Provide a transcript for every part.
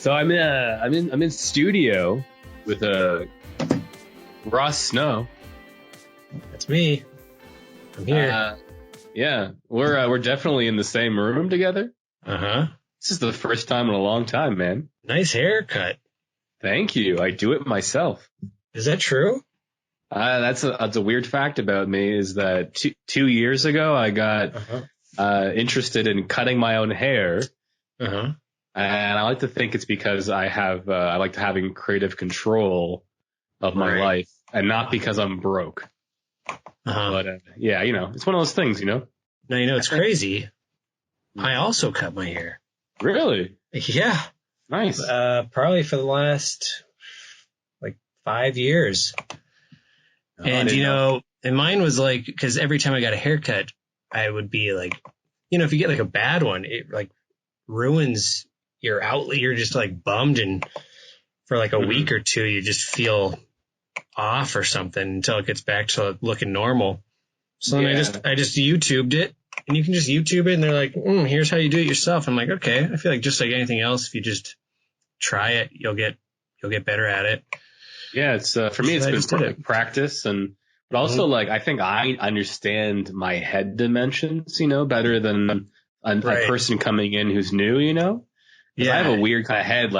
So I'm in studio with Ross Snow. That's me. I'm here. Yeah, we're definitely in the same room together. Uh-huh. This is the first time in a long time, man. Nice haircut. Thank you. I do it myself. Is that true? That's a weird fact about me is that 2 years ago I got interested in cutting my own hair. Uh-huh. And I like to think it's because I like having creative control of my life and not because I'm broke. But yeah, it's one of those things, Now, it's crazy. I also cut my hair. Really? Yeah. Nice. Probably for the last 5 years. And and mine was because every time I got a haircut, I would be like, if you get a bad one, it ruins your outlet. You're just bummed, and for a week or two, you just feel off or something until it gets back to looking normal. So then I just YouTubed it, and you can just YouTube it, and they're like, here's how you do it yourself. I'm like, okay. I feel like just like anything else, if you just try it, you'll get better at it. Yeah, it's for me, it's been practice, but also I think I understand my head dimensions, better than a person coming in who's new, Yeah, I have a weird kind of head.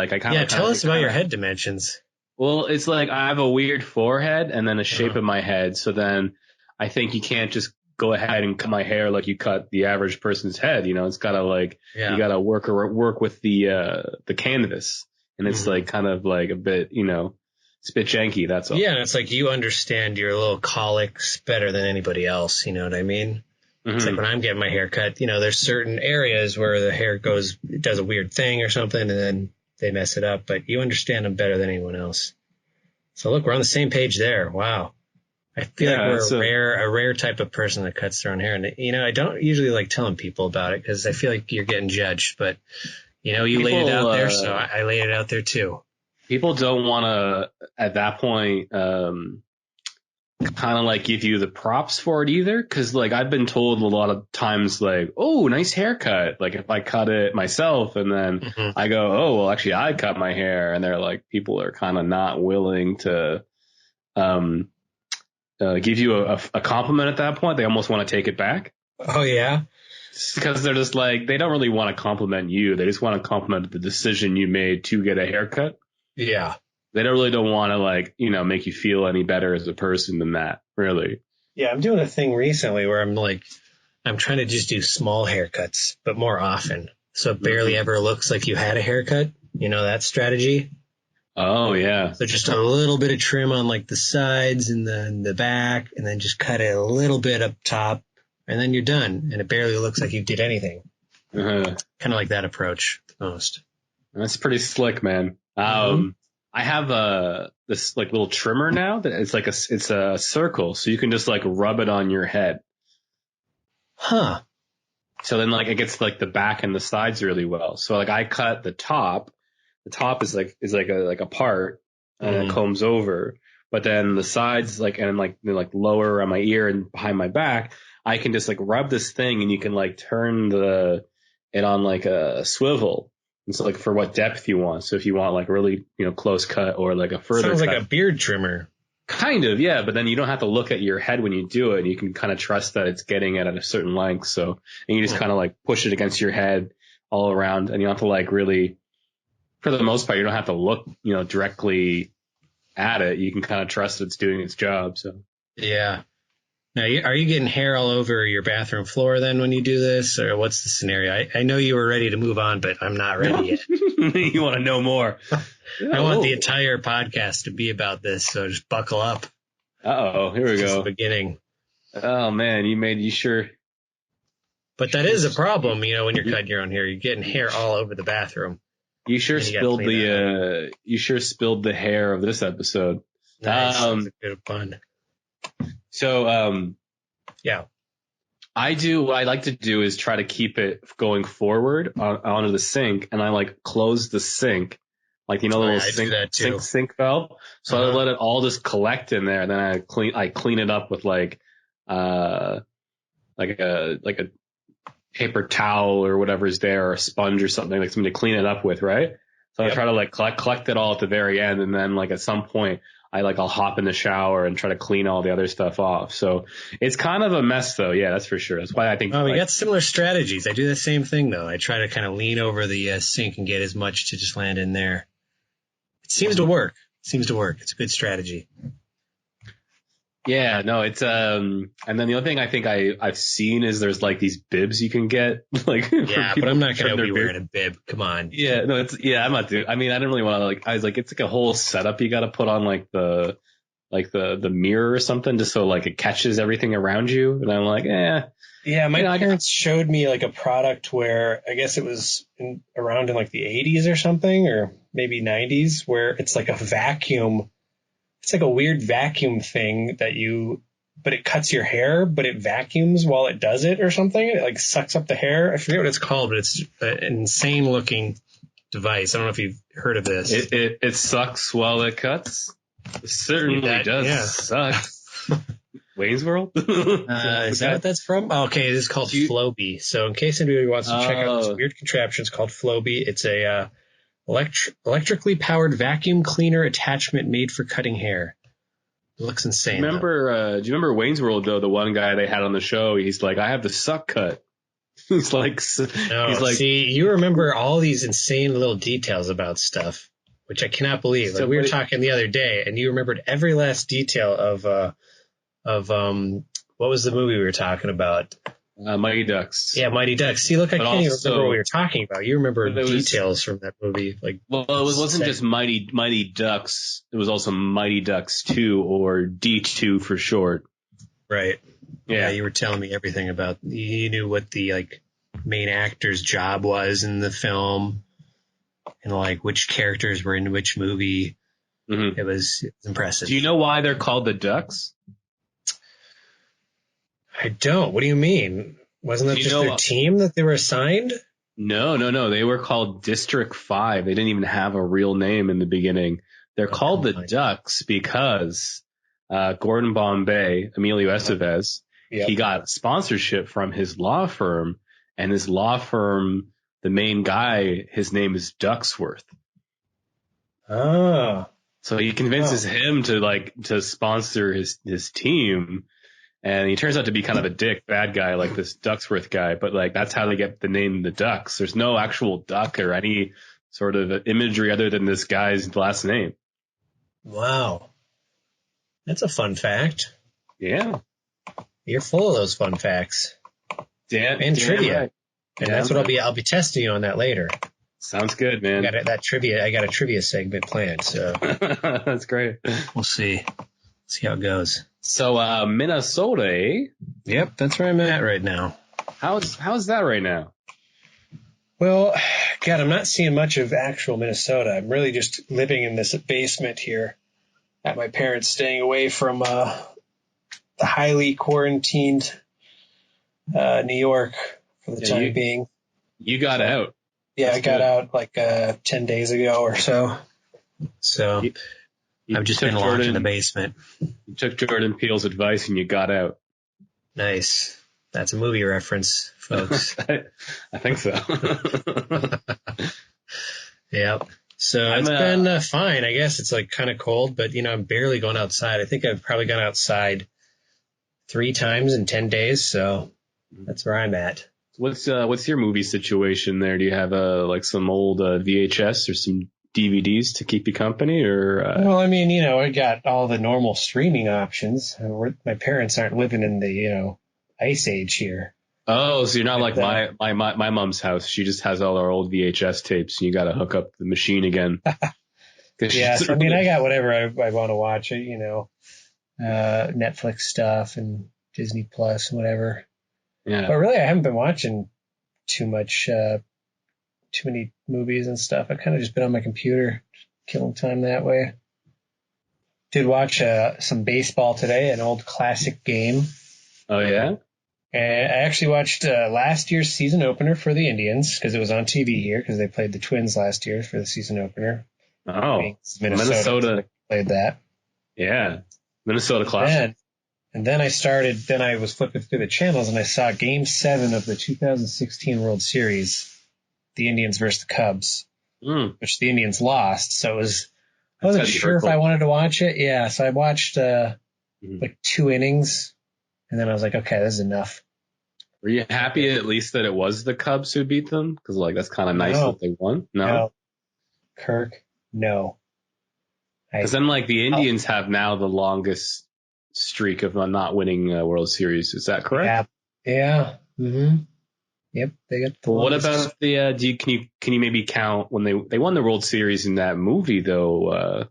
Tell us about your head dimensions. Well, it's I have a weird forehead and then a shape of my head. So then I think you can't just go ahead and cut my hair like you cut the average person's head. It's gotta you gotta work with the canvas, and it's kind of a bit, it's a bit janky. That's all. Yeah. And it's you understand your little colics better than anybody else. You know what I mean? Mm-hmm. It's when I'm getting my hair cut, there's certain areas where the hair does a weird thing or something, and then they mess it up, but you understand them better than anyone else. So look, we're on the same page there. Wow. I feel like we're a rare type of person that cuts their own hair. And, I don't usually telling people about it because I feel like you're getting judged, but you laid it out there. So I laid it out there too. People don't want to, at that point, kind of give you the props for it either. Cause I've been told a lot of times oh, nice haircut. If I cut it myself and then I go, oh, well, actually I cut my hair. And they're people are kind of not willing to, give you a compliment at that point. They almost want to take it back. Oh yeah. Because they're just they don't really want to compliment you. They just want to compliment the decision you made to get a haircut. Yeah. They don't want to make you feel any better as a person than that, really. Yeah, I'm doing a thing recently where I'm trying to just do small haircuts, but more often. So it barely ever looks like you had a haircut. That strategy? Oh, yeah. So just a little bit of trim on the sides and then the back, and then just cut it a little bit up top, and then you're done. And it barely looks like you did anything. Kind of like that approach the most. That's pretty slick, man. I have this little trimmer now that it's a circle, so you can just rub it on your head. Huh. So then it gets the back and the sides really well. So I cut the top. The top is a part and it combs over, but then the sides and lower on my ear and behind my back, I can just rub this thing and you can turn it on a swivel. And so for what depth you want. So if you want really, close cut or a further Sounds cut. like a beard trimmer. Kind of, yeah. But then you don't have to look at your head when you do it. And you can kind of trust that it's getting it at a certain length. So, and you just kind of push it against your head all around, and you don't have to really, for the most part, you don't have to look, directly at it. You can kind of trust that it's doing its job. So. Yeah. Now, are you getting hair all over your bathroom floor then when you do this, or what's the scenario? I know you were ready to move on, but I'm not ready yet. You want to know more? I want the entire podcast to be about this, so just buckle up. Uh-oh, here we go. The beginning. Oh, man, you sure. But that is a problem, when you're cutting your own hair. You're getting hair all over the bathroom. You sure spilled the hair of this episode. Nice. That's a bit of fun. So, yeah, what I like to do is try to keep it going forward onto the sink, and I close the sink, the little sink valve. So I let it all just collect in there, and then I clean it up with a paper towel or whatever's there, or a sponge or something to clean it up with, right? So I try to like collect it all at the very end, and then like at some point I'll hop in the shower and try to clean all the other stuff off. So it's kind of a mess though. Yeah, that's for sure. That's why I think. Oh, we got similar strategies. I do the same thing though. I try to kind of lean over the sink and get as much to just land in there. It seems to work. It's a good strategy. Yeah, no, it's and then the other thing I think I've seen is there's like these bibs you can get like yeah, but I'm not gonna be wearing a bib. Come on. Yeah, no, I'm not doing. I mean, I didn't really want to like. I was like, it's like a whole setup you got to put on like the mirror or something just so like it catches everything around you. And I'm like, Yeah, my parents showed me like a product where I guess it was around in like the 80s or something, or maybe 90s, where it's like a vacuum. It's like a weird vacuum thing but it cuts your hair, but it vacuums while it does it or something. It like sucks up the hair. I forget what it's called, but it's an insane looking device. I don't know if you've heard of this. It sucks while it cuts. It certainly does suck. Wayne's World? Is that what that's from? Oh, okay, it is called Flowbee. So in case anybody wants to check out this weird contraption, it's called Flowbee. It's a electrically powered vacuum cleaner attachment made for cutting hair. It looks insane. Do you remember Wayne's World though? The one guy they had on the show, he's like, I have the suck cut. See, you remember all these insane little details about stuff, which I cannot believe. Like we were talking the other day, and you remembered every last detail of what was the movie we were talking about? Mighty Ducks. Yeah, Mighty Ducks. See, look, I can't even remember what we were talking about. You remember details from that movie. It wasn't just Mighty Ducks. It was also Mighty Ducks 2, or D2 for short. Right. Yeah, you were telling me everything about. You knew what the like main actor's job was in the film, and like which characters were in which movie. Mm-hmm. It was impressive. Do you know why they're called the Ducks? I don't. What do you mean? Wasn't that just their team that they were assigned? No. They were called District 5. They didn't even have a real name in the beginning. They're called the Ducks because Gordon Bombay, Emilio Estevez, he got sponsorship from his law firm, and his law firm, the main guy, his name is Ducksworth. Oh. So he convinces him to sponsor his team. And he turns out to be kind of a bad guy, like this Ducksworth guy. But like that's how they get the name the Ducks. There's no actual duck or any sort of imagery other than this guy's last name. Wow, that's a fun fact. Yeah, you're full of those fun facts. And trivia, right. And that's what I'll be testing you on that later. Sounds good, man. I got a trivia segment planned. So that's great. We'll see how it goes. So, Minnesota, eh? Yep, that's where I'm at right now. How's that right now? Well, God, I'm not seeing much of actual Minnesota. I'm really just living in this basement here at my parents, staying away from the highly quarantined New York for the time being. You got out. Yeah, I got out like 10 days ago or so. So I've just been locked in the basement. You took Jordan Peele's advice and you got out. Nice. That's a movie reference, folks. I think so. Yep. So it's been fine. I guess it's like kind of cold, but I'm barely going outside. I think I've probably gone outside 3 times in 10 days. So that's where I'm at. What's your movie situation there? Do you have like some old VHS or some DVDs to keep you company, or? Well, I mean, I got all the normal streaming options. My parents aren't living in the ice age here. Oh, so you're not like my mom's house. She just has all our old VHS tapes, and you got to hook up the machine again. Yeah, I mean, I got whatever I want to watch. Netflix stuff and Disney Plus and whatever. Yeah. But really, I haven't been watching too many movies and stuff. I've kind of just been on my computer, killing time that way. Did watch some baseball today, an old classic game. Oh, yeah? And I actually watched last year's season opener for the Indians because it was on TV here because they played the Twins last year for the season opener. Oh, Minnesota played that. Yeah, Minnesota classic. And then I was flipping through the channels and I saw Game 7 of the 2016 World Series, the Indians versus the Cubs. which the Indians lost. So I wasn't sure if I wanted to watch it. Yeah, so I watched like 2 innings, and then I was like, okay, this is enough. Were you happy at least that it was the Cubs who beat them? Because like that's kind of nice that they won. No, Kirk, no. Because then like the Indians have now the longest streak of not winning a World Series. Is that correct? Yeah. Mm-hmm. Yep, they got the What about the? Can you maybe count when they won the World Series in that movie though?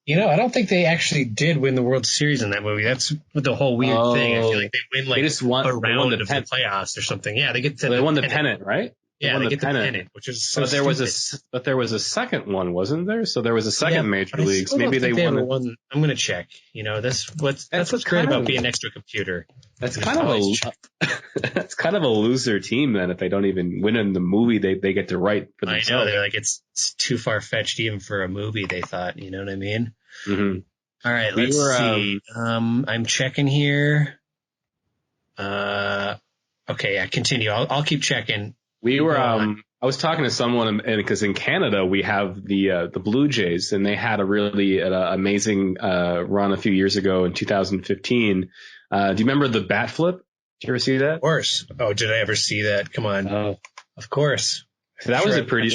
I don't think they actually did win the World Series in that movie. That's the whole weird thing. I feel like they win like a round of the playoffs or something. Yeah, they won the pennant, right? Yeah, they get the pennant, which is so but there was a second one, wasn't there? So there was a second Major Leagues. Maybe they won. I'm gonna check. That's what's great about being an extra computer. That's kind of a loser team then if they don't even win in the movie they get to write for themselves. I know, they're like it's too far fetched even for a movie, they thought, you know what I mean? Mm-hmm. All right, let's see. I'm checking here. Okay, yeah, continue. I'll keep checking. I was talking to someone, and because in Canada we have the Blue Jays, and they had a really amazing run a few years ago in 2015. Do you remember the bat flip? Did you ever see that? Of course. Oh, did I ever see that? Come on. Of course. That was a pretty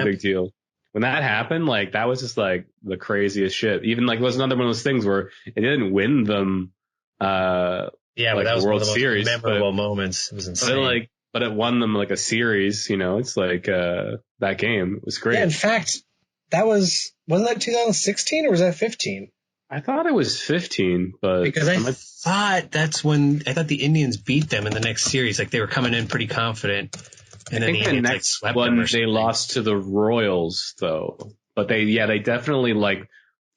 big deal. When that happened, like that was just like the craziest shit. Even like it was another one of those things where it didn't win them. But that was World one of the Series, most memorable moments. It was insane. But it won them like a series, it's like that game. It was great. Yeah, in fact, wasn't that 2016 or was that 15? I thought it was 15, but because I thought the Indians beat them in the next series. Like they were coming in pretty confident. And then the Indians swept them or something. They lost to the Royals though. But they definitely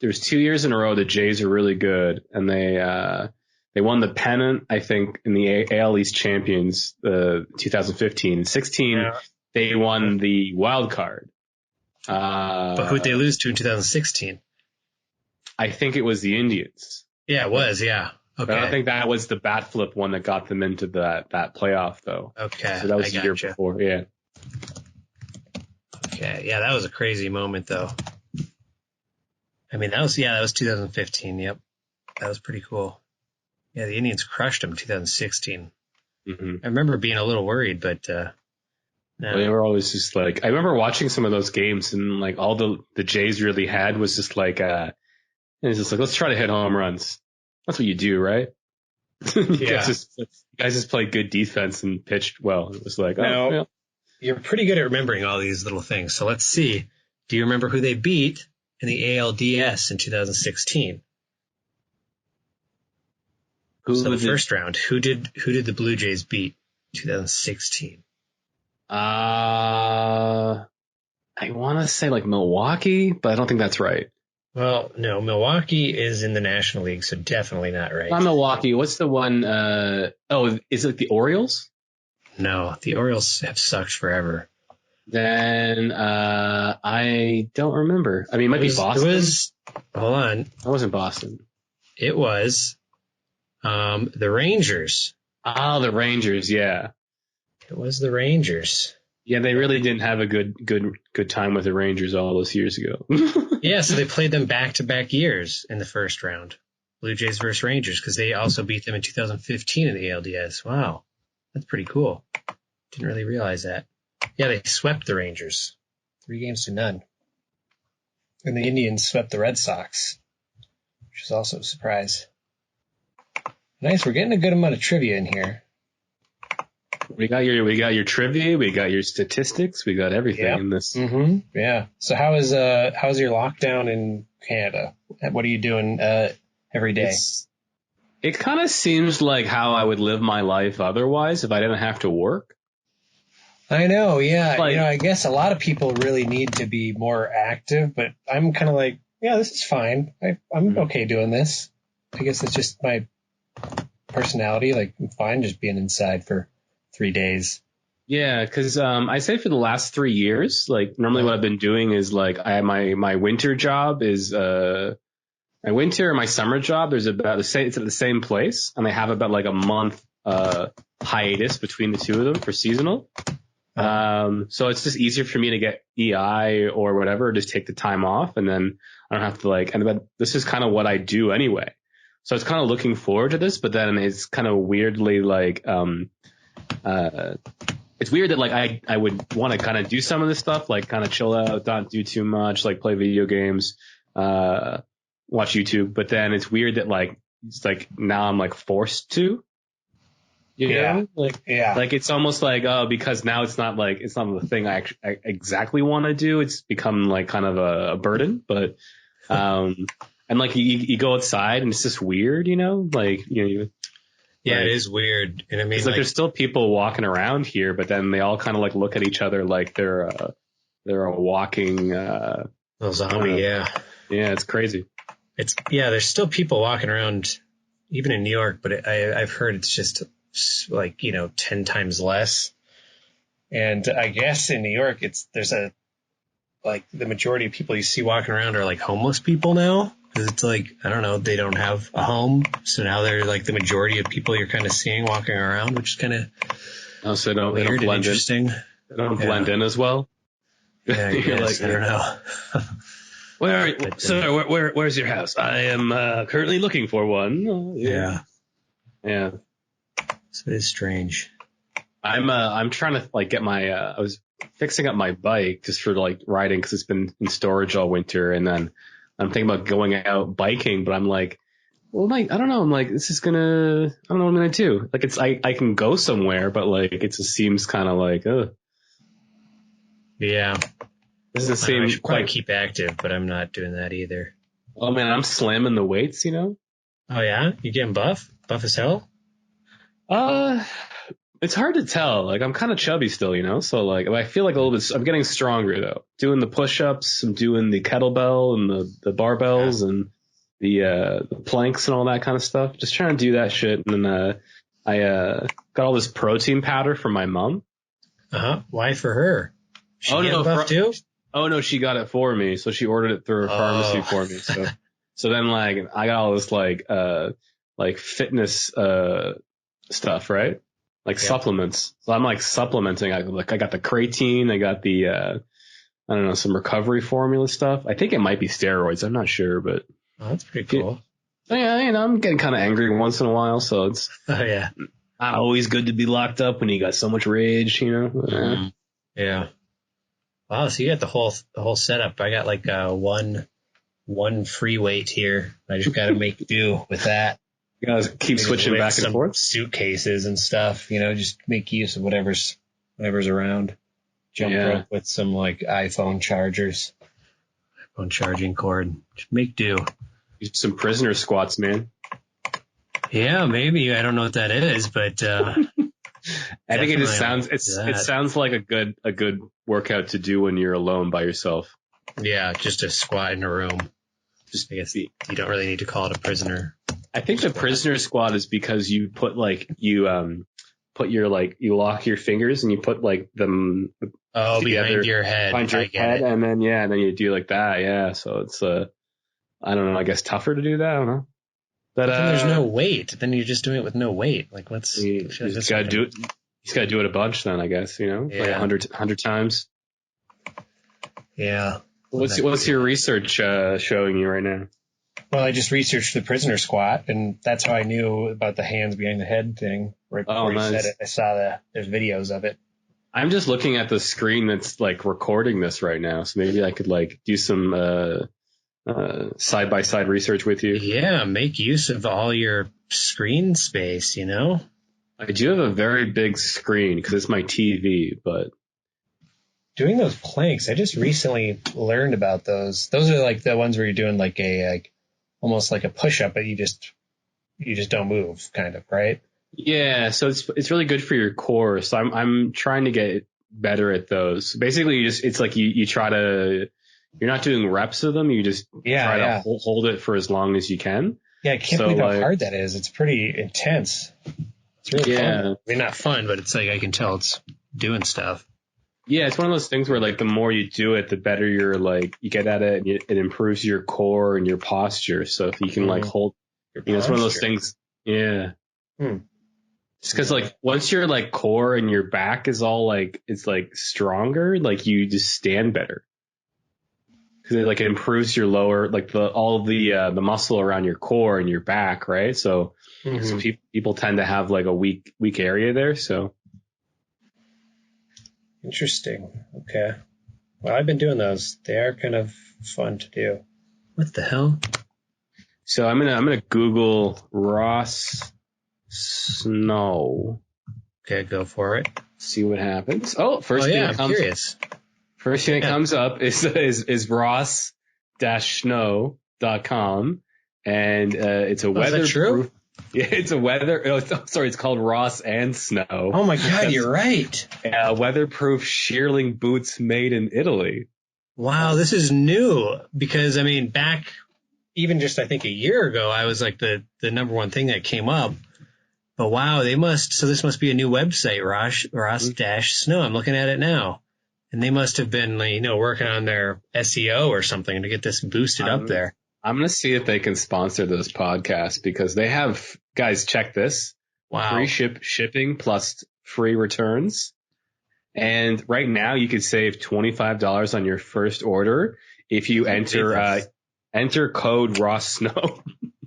there was 2 years in a row the Jays are really good, and they won the pennant, I think, in the AL East champions, 2015. 16, they won the wild card. But who'd they lose to in 2016? I think it was the Indians. Yeah, it was. Yeah. Okay. But I think that was the bat flip one that got them into that playoff, though. Okay. So that was the year before. Yeah. Okay. Yeah, that was a crazy moment, though. I mean, that was 2015. Yep. That was pretty cool. Yeah, the Indians crushed them in 2016. Mm-hmm. I remember being a little worried, but no. Well, they were always just like, I remember watching some of those games, and like all the Jays really had was just like, it's just like, let's try to hit home runs. That's what you do, right? You guys just played good defense and pitched well. It was like, you're pretty good at remembering all these little things. So let's see. Do you remember who they beat in the ALDS in 2016? So the first round, who did the Blue Jays beat 2016? I want to say like Milwaukee, but I don't think that's right. Well, no, Milwaukee is in the National League, so definitely not right. Not Milwaukee. What's the one? Is it the Orioles? No, the Orioles have sucked forever. Then I don't remember. I mean, it might be Boston. Hold on. That wasn't Boston. It was the Rangers. Oh, the Rangers, yeah. It was the Rangers. Yeah, they really didn't have a good time with the Rangers all those years ago. Yeah, so they played them back-to-back years in the first round. Blue Jays versus Rangers, because they also beat them in 2015 in the ALDS. Wow, that's pretty cool. Didn't really realize that. Yeah, they swept the Rangers 3-0. And the Indians swept the Red Sox, which is also a surprise. Nice, we're getting a good amount of trivia in here. We got your trivia, we got your statistics, we got everything in this. Mm-hmm. Yeah. So how's your lockdown in Canada? What are you doing every day? It kind of seems like how I would live my life otherwise if I didn't have to work. I know, yeah. I guess a lot of people really need to be more active, but I'm kind of like, yeah, this is fine. I'm okay doing this. I guess it's just my personality. Like, I'm fine just being inside for 3 days. Yeah, because I say for the last 3 years, like normally what I've been doing is like my winter job is my winter and my summer job. There's about it's at the same place, and I have about like a month hiatus between the two of them for seasonal. So it's just easier for me to get EI or whatever, just take the time off, and then I don't have to like, and then this is kind of what I do anyway. So it's kind of looking forward to this, but then it's kind of weirdly like, it's weird that like I would want to kind of do some of this stuff, like kind of chill out, not do too much, like play video games, watch YouTube. But then it's weird that like it's like now I'm like forced to, you know, like it's almost like because now it's not the thing I exactly want to do. It's become like kind of a burden, but and like you go outside and it's just weird, you know, like you. Yeah, it is weird. And I mean, like there's still people walking around here, but then they all kind of like look at each other like they're a walking, zombie. Yeah, it's crazy. There's still people walking around even in New York, but I've heard it's just like, 10 times less. And I guess in New York, there's the majority of people you see walking around are like homeless people now. Because it's like, I don't know, they don't have a home. So now they're like the majority of people you're kind of seeing walking around, which is kind of they don't weird and interesting. They don't blend in as well. Yeah, I guess. I don't know. Where's your house? I am currently looking for one. Yeah. So it is strange. I'm trying to like get my I was fixing up my bike just for like riding because it's been in storage all winter, and then I'm thinking about going out biking, but I'm like, well, I don't know. I'm like, I don't know what I'm going to do. Like, I can go somewhere, but like, it just seems kind of like, Yeah. Doesn't seem I should probably keep active, but I'm not doing that either. Oh man, I'm slamming the weights, you know? Oh yeah? You getting buff? Buff as hell? It's hard to tell. Like, I'm kind of chubby still, you know? So, like, I feel like a little bit, I'm getting stronger, though. Doing the push-ups, I'm doing the kettlebell and the barbells and the planks and all that kind of stuff. Just trying to do that shit. And then, I got all this protein powder from my mom. Uh-huh. Why for her? She buff too? Oh, no, she got it for me. So she ordered it through her pharmacy for me. So then, like, I got all this, like fitness, stuff, right? Like supplements. So I'm like supplementing. I got the creatine. I got the, I don't know, some recovery formula stuff. I think it might be steroids. I'm not sure, but. Oh, that's pretty cool. Yeah, I'm getting kind of angry once in a while. So it's. Oh, yeah. Not always good to be locked up when you got so much rage, you know? Mm-hmm. Yeah. Wow. So you got the whole setup. I got like, one free weight here. I just got to make do with that. You gotta keep switching back and forth. Suitcases and stuff, just make use of whatever's around. Jump rope with some like iPhone chargers, iPhone charging cord. Just make do. Some prisoner squats, man. Yeah, maybe. I don't know what that is, but I think it just sounds like a good workout to do when you're alone by yourself. Yeah, just a squat in a room. I guess you don't really need to call it a prisoner. I think the prisoner squat is because you put you lock your fingers and you put like them behind your head. Behind your head, and then you do like that. Yeah, so it's I don't know. I guess tougher to do that. I don't know. But there's no weight. Then you're just doing it with no weight. Like you just gotta do it. You just gotta do it a bunch. Then I guess like 100 times. Yeah. What's your research showing you right now? Well, I just researched the prisoner squat, and that's how I knew about the hands behind the head thing. Right before you said it, I saw there's videos of it. I'm just looking at the screen that's like recording this right now, so maybe I could like do some side by side research with you. Yeah, make use of all your screen space. I do have a very big screen because it's my TV, but. Doing those planks, I just recently learned about those. Those are like the ones where you're doing like almost like a push up, but you just don't move, kind of, right? Yeah, so it's really good for your core. So I'm trying to get better at those. Basically, it's like you try to, you're not doing reps of them. You just try to hold it for as long as you can. Yeah, I can't believe how hard that is. It's pretty intense. It's really fun. I mean, not fun, but it's like I can tell it's doing stuff. Yeah, it's one of those things where like the more you do it, the better you get at it, and it improves your core and your posture. So if you can like hold, it's one of those things. Yeah. Just because like once your like core and your back is all like it's like stronger, like you just stand better. Because it like improves your lower like the muscle around your core and your back, right? So, so people tend to have like a weak area there. So Interesting. Okay. Well, I've been doing those. They are kind of fun to do. What the hell? so I'm gonna Google Ross Snow. Okay, go for it. See what happens. Oh, first thing I'm curious. First thing that comes up is ross-snow.com, and it's a weather. Is that true? Yeah, it's a weather. Oh, sorry, it's called Ross and Snow. Oh my God, you're right. Weatherproof shearling boots made in Italy. Wow, this is new because I mean, back even just I think a year ago, I was like the number one thing that came up. But wow, this must be a new website, Ross-Snow. I'm looking at it now. And they must have been, working on their SEO or something to get this boosted up there. I'm going to see if they can sponsor this podcast because they have, guys, check this. Wow. Free shipping plus free returns. And right now you could save $25 on your first order if you enter code Ross Snow.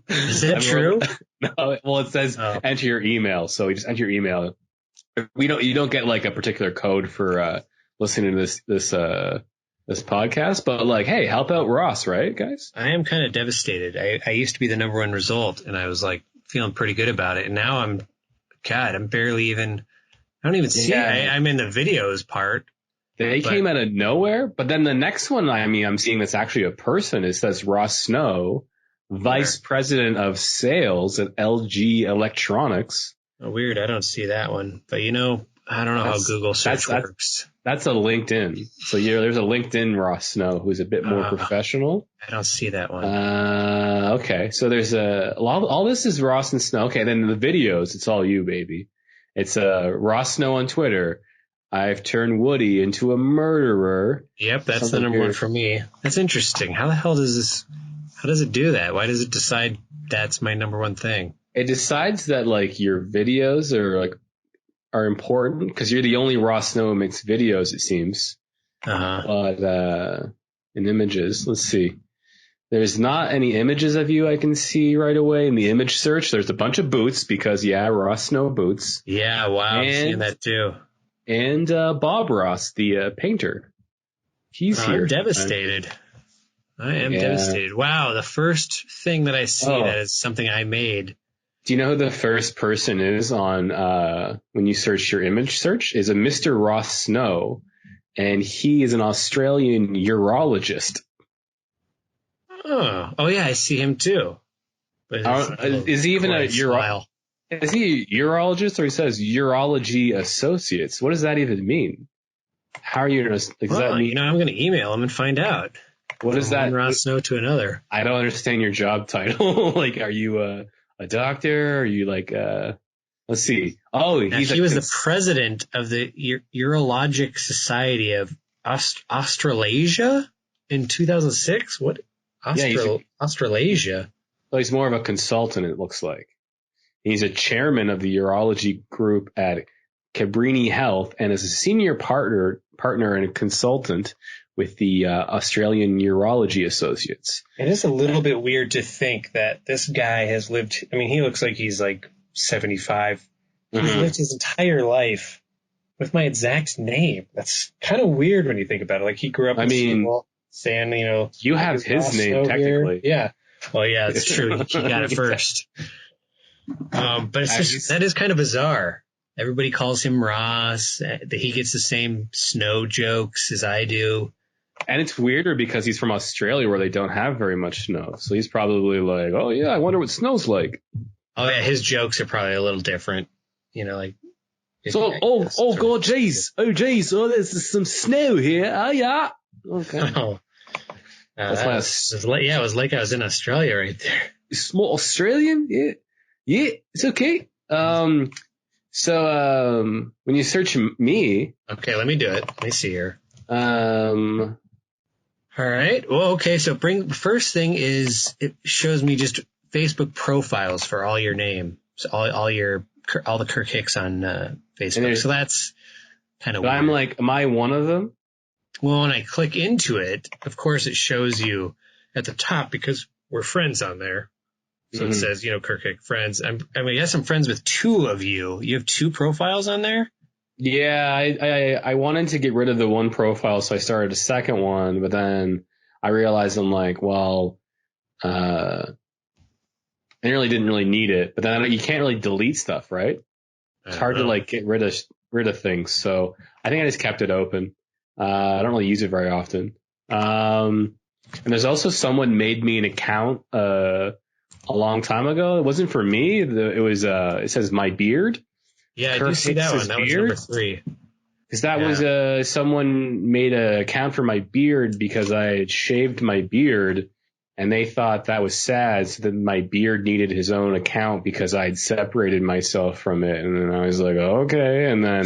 Is that true? No, well, it says enter your email. So you just enter your email. You don't get like a particular code for, listening to this podcast, but like, hey, help out Ross, right, guys? I am kind of devastated. I used to be the number one result, and I was like feeling pretty good about it, and now I'm barely even. I don't even see it. I'm in the videos part. They came out of nowhere, but then the next one, I'm seeing that's actually a person. It says Ross Snow, Vice President of Sales at LG Electronics. Oh, weird. I don't see that one, but I don't know how Google search works. That's a LinkedIn. So there's a LinkedIn Ross Snow who's a bit more professional. I don't see that one. Okay. So there's all this is Ross and Snow. Okay. Then the videos, it's all you, baby. It's Ross Snow on Twitter. I've turned Woody into a murderer. Yep. That's the number one for me. That's interesting. How the hell does it do that? Why does it decide that's my number one thing? It decides that like your videos are important because you're the only Ross Snow who makes videos, it seems. But in images, let's see. There's not any images of you I can see right away in the image search. There's a bunch of boots because Ross Snow boots. Yeah, wow, I'm seeing that too. And Bob Ross, the painter. He's here. I'm devastated. I am devastated. Wow, the first thing that I see that is something I made. Do you know who the first person is on when you search your image search? Is a Mr. Ross Snow, and he is an Australian urologist. Oh yeah, I see him too. But is he even Is he a urologist, or he says Urology Associates? What does that even mean? How are you going to? Does that mean? I'm going to email him and find out. What is that? One Ross Snow to another. I don't understand your job title. Like, are you a doctor? Are you like let's see. Oh, he was the president of the Urologic Society of Australasia in 2006. What? Australasia. Well, he's more of a consultant, it looks like. He's a chairman of the urology group at Cabrini Health and is a senior partner and a consultant with the Australian Urology Associates. It is a little bit weird to think that this guy has lived. I mean, he looks like he's like 75. He's lived his entire life with my exact name. That's kind of weird when you think about it. Like he grew up in saying, you have his name technically. Here. Yeah. Well, yeah, it's true. He got it first. But it's that is kind of bizarre. Everybody calls him Ross. He gets the same snow jokes as I do. And it's weirder because he's from Australia where they don't have very much snow. So he's probably like, oh, yeah, I wonder what snow's like. Oh, yeah, his jokes are probably a little different. God, geez. Oh, there's some snow here. Oh, yeah. Okay. It was like I was in Australia right there. Small Australian? Yeah. Yeah, it's okay. So when you search me. Okay, let me do it. Let me see here. All right. Well, okay. So the first thing is it shows me just Facebook profiles for all your names, all your all the Kirk Hicks on Facebook. So that's kind of weird. I'm like, am I one of them? Well, when I click into it, of course it shows you at the top because we're friends on there. So it says, Kirk Hick friends. I guess I'm friends with 2 of you. You have 2 profiles on there? Yeah, I wanted to get rid of the one profile, so I started a second one, but then I realized I'm like, well, I didn't really need it. But then you can't really delete stuff, right? It's hard to like get rid of things. So I think I just kept it open. I don't really use it very often. And there's also someone made me an account a long time ago. It wasn't for me. It says my beard. Yeah, Kirk, I do see that one. That was number 3. Because that was someone made an account for my beard because I had shaved my beard, and they thought that was sad. So that my beard needed his own account because I had separated myself from it. And then I was like, okay. And then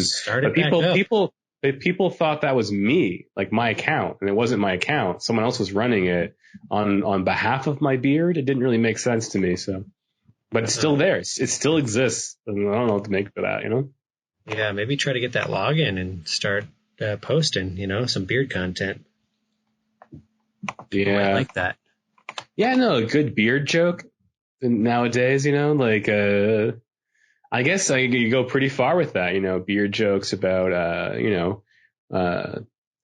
people thought that was me, like my account, and it wasn't my account. Someone else was running it on behalf of my beard. It didn't really make sense to me. So, but it's still there. It still exists. And I don't know what to make of that, Yeah, maybe try to get that login and start posting, some beard content. Yeah, I like that. Yeah, no, a good beard joke nowadays, I guess you go pretty far with that, beard jokes about,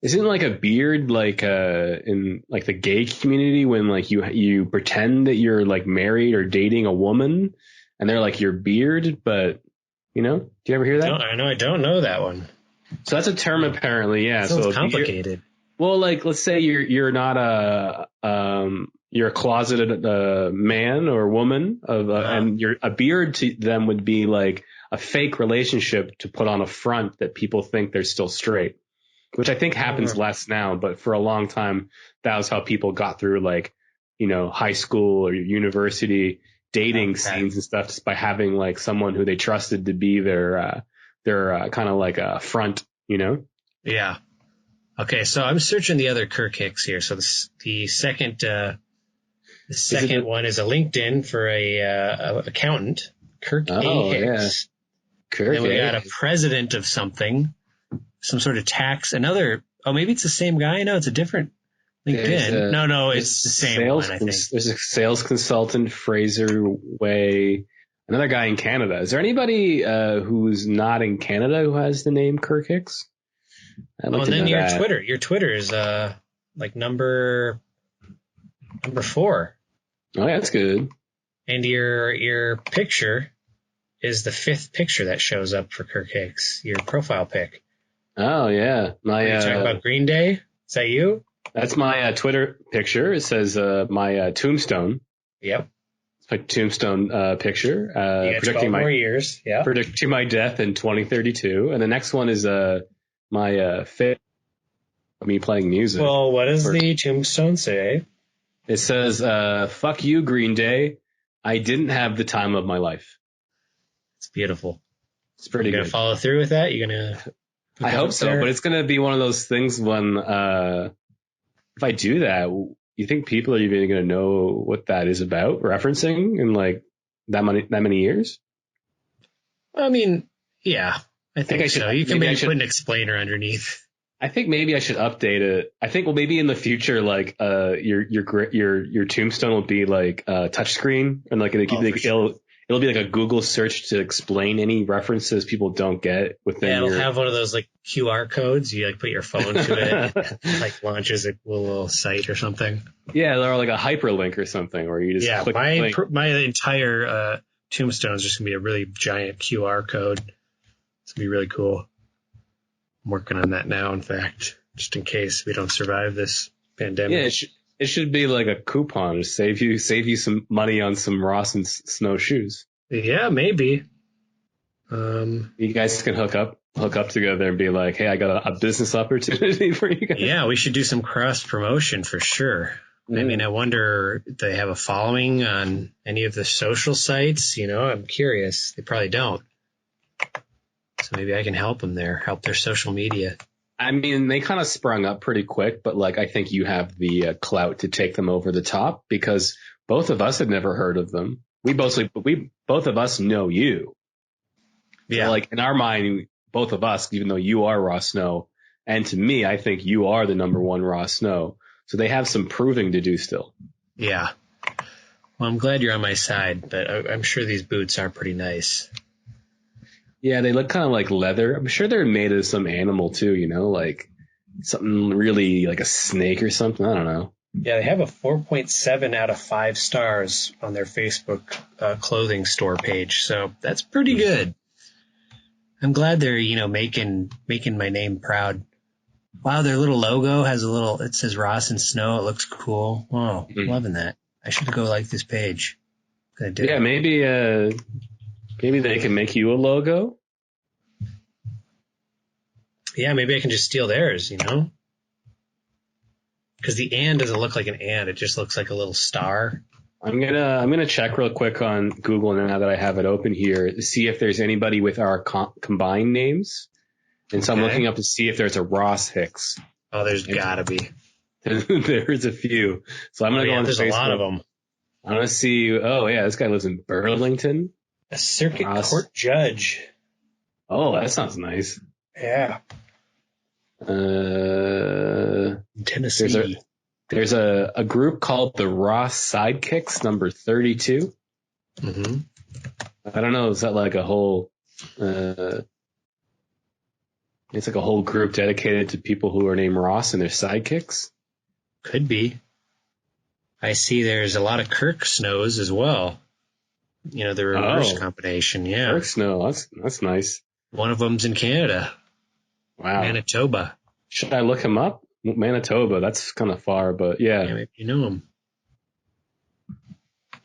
isn't like a beard like in like the gay community when like you pretend that you're like married or dating a woman and they're like your beard, but do you ever hear that? I don't know that one. So that's a term apparently, yeah. So complicated. Well, like let's say you're not you're a closeted man or woman and a beard to them would be like a fake relationship to put on a front that people think they're still straight, which I think happens less now. But for a long time, that was how people got through like, high school or university dating scenes and stuff, just by having like someone who they trusted to be their kind of like a front, Yeah. Okay. So I'm searching the other Kirk Hicks here. So the second one is a LinkedIn for a accountant, Kirk A. Hicks. Yeah. Kirk. And then we got a president of something, some sort of tax. Maybe it's the same guy. No, it's a different LinkedIn. No, it's the same one, I think. There's a sales consultant, Fraser Way, another guy in Canada. Is there anybody who's not in Canada who has the name Kirk Hicks? And then your Twitter is like number 4. Oh, yeah, that's good. And your picture is the 5th picture that shows up for Kirk Hicks, your profile pic. Oh, yeah. Are you talking about Green Day? Is that you? That's my Twitter picture. It says my tombstone. Yep. It's my tombstone picture. Predicting 12 more years. Yeah. Predicting my death in 2032. And the next one is my fit. Me playing music. Well, what does the tombstone say? It says, fuck you, Green Day. I didn't have the time of my life. It's beautiful. It's pretty good. You gonna follow through with that? You gonna? I hope so, but it's gonna be one of those things when, if I do that, you think people are even gonna know what that is about, referencing in like that many years? I mean, yeah, I think so. You can maybe put an explainer underneath. I think maybe I should update it. I think, well, maybe in the future, like, your tombstone will be like, touchscreen and like, it'll be like a Google search to explain any references people don't get within. Yeah, it'll have one of those like QR codes. You like put your phone to it, like launches a little site or something. Yeah, or like a hyperlink or something, or you just click the link. My entire tombstone is just gonna be a really giant QR code. It's gonna be really cool. I'm working on that now, in fact, just in case we don't survive this pandemic. Yeah, it should be like a coupon to save you some money on some Ross and Snow shoes. Yeah, maybe. You guys can hook up together and be like, hey, I got a business opportunity for you guys. Yeah, we should do some cross promotion for sure. I mean, I wonder if they have a following on any of the social sites. I'm curious. They probably don't. So maybe I can help them there, help their social media. I mean, they kind of sprung up pretty quick, but like I think you have the clout to take them over the top because both of us had never heard of them. Both of us know you. Yeah. So, like in our mind, both of us, even though you are Raw Snow, and to me, I think you are the number one Raw Snow. So they have some proving to do still. Yeah. Well, I'm glad you're on my side, but I'm sure these boots are pretty nice. Yeah, they look kind of like leather. I'm sure they're made of some animal too, like something really like a snake or something. I don't know. Yeah, they have a 4.7 out of 5 stars on their Facebook clothing store page, so that's pretty good. I'm glad they're making my name proud. Wow, their little logo has it says Ross and Snow. It looks cool. Wow, loving that. I should go like this page. Yeah, maybe they can make you a logo. Yeah, maybe I can just steal theirs, Because the and doesn't look like an and; it just looks like a little star. I'm gonna check real quick on Google now that I have it open here to see if there's anybody with our combined names. And so I'm looking up to see if there's a Ross Hicks. Oh, there's gotta be. There's a few. So I'm gonna go on there's Facebook. A lot of them. I want to see. Oh yeah, this guy lives in Burlington. A circuit court judge. Oh, that sounds nice. Yeah. Tennessee. There's a group called the Ross Sidekicks, number 32. Mm-hmm. I don't know. Is that like a whole? It's like a whole group dedicated to people who are named Ross and their sidekicks. Could be. I see there's a lot of Kirk Snows as well. The reverse combination. Yeah. Kirk Snow. That's nice. One of them's in Canada. Wow. Manitoba. Should I look him up? Manitoba. That's kind of far, but yeah. Yeah, maybe you know him.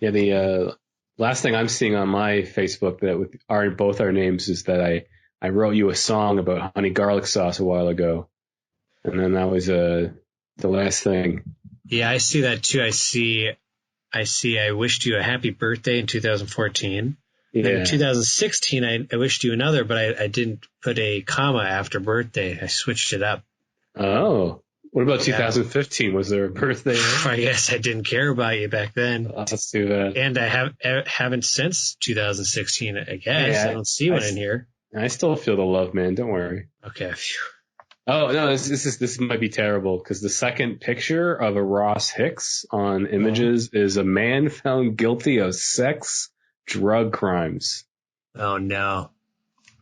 Yeah. The last thing I'm seeing on my Facebook that with both our names is that I wrote you a song about honey garlic sauce a while ago, and then that was the last thing. Yeah, I see that too. I see. I wished you a happy birthday in 2014. Yeah. Then in 2016, I wished you another, but I didn't put a comma after birthday. I switched it up. Oh, what about 2015? Was there a birthday? I guess I didn't care about you back then. Let's do that. And I haven't since 2016. I guess I don't see one in here. I still feel the love, man. Don't worry. Okay. Oh no, this might be terrible because the second picture of a Ross Hicks on Images is a man found guilty of sex drug crimes. Oh no!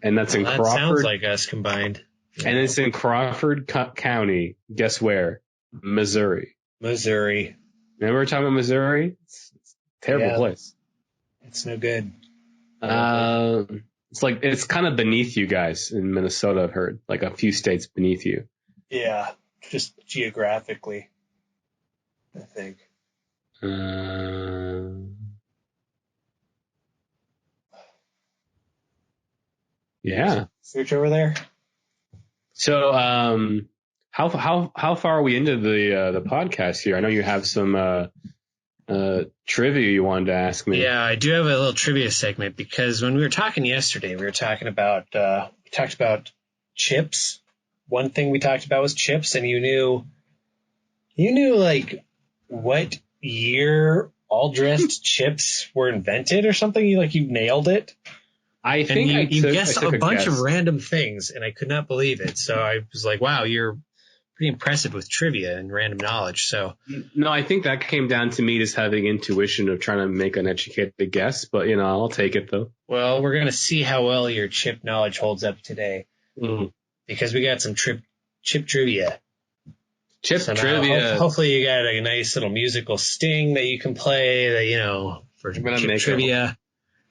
And that's in Crawford. That sounds like us combined. Yeah. And it's in Crawford County. Guess where? Missouri. Missouri. Remember we were talking about Missouri? It's a terrible place. It's no good. It's kind of beneath you guys in Minnesota, I've heard. Like a few states beneath you. Yeah, just geographically, I think. Yeah. Search over there. So, how far are we into the podcast here? I know you have some trivia you wanted to ask me. Yeah, I do have a little trivia segment because when we were talking yesterday, we were talking about chips. One thing we talked about was chips, and you knew like what year all dressed chips were invented or something. You nailed it. I think you guessed a bunch of random things, and I could not believe it. So I was like, wow, you're pretty impressive with trivia and random knowledge. So no, I think that came down to me just having intuition of trying to make an educated guess, but I'll take it though. Well, we're going to see how well your chip knowledge holds up today because we got some chip trivia. Trivia. Hopefully you got a nice little musical sting that you can play for chip trivia.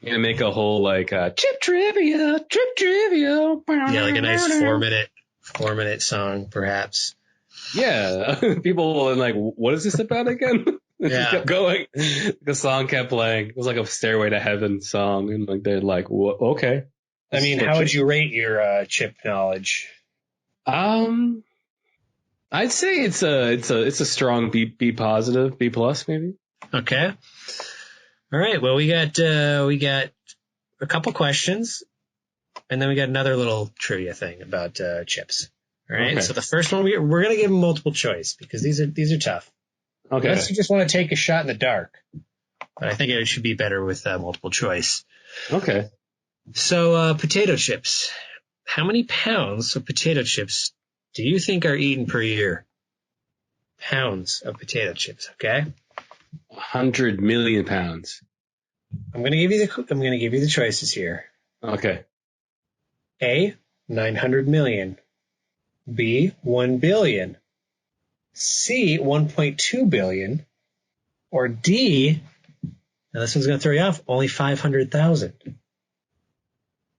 You're going to make a whole chip trivia. Yeah, like a nice 4-minute song, perhaps. Yeah, people were what is this about again? It just kept going. The song kept playing. It was like a Stairway to Heaven song, and they're like, okay. I mean, how would you rate your chip knowledge? I'd say it's a strong B positive, B plus maybe. Okay. All right. Well, we got a couple questions. And then we got another little trivia thing about chips. All right. Okay. So the first one, we're going to give them multiple choice because these are tough. Okay. Unless you just want to take a shot in the dark. But I think it should be better with multiple choice. Okay. So, potato chips. How many pounds of potato chips do you think are eaten per year? Pounds of potato chips, okay? 100 million pounds. I'm going to give you the choices here. Okay. A, 900 million. B, 1 billion. C, 1.2 billion. Or D, now this one's going to throw you off, only 500,000.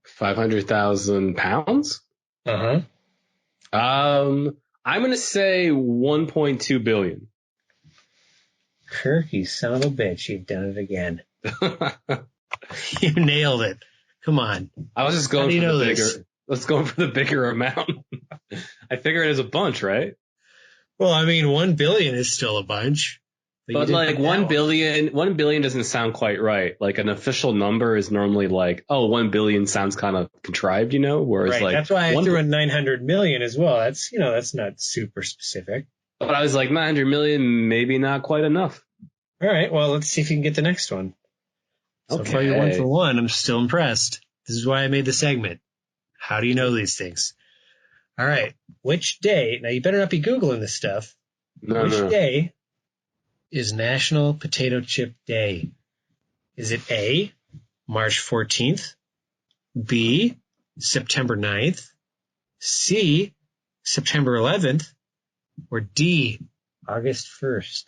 500,000 pounds? Uh-huh. I'm going to say 1.2 billion. Kirk, you son of a bitch, you've done it again. You nailed it. Come on. I was just going for the bigger. Let's go for the bigger amount. I figure it is a bunch, right? Well, I mean, 1 billion is still a bunch. But like 1 billion doesn't sound quite right. Like an official number is normally like, oh, 1 billion sounds kind of contrived, you know? Whereas right, like that's why I threw in 900 million as well. That's, that's not super specific. But I was like 900 million, maybe not quite enough. All right, well, let's see if you can get the next one. So far, you're 1 for 1. I'm still impressed. This is why I made the segment. How do you know these things? All right. Which day? Now, you better not be Googling this stuff. Which day is National Potato Chip Day? Is it A, March 14th, B, September 9th, C, September 11th, or D, August 1st?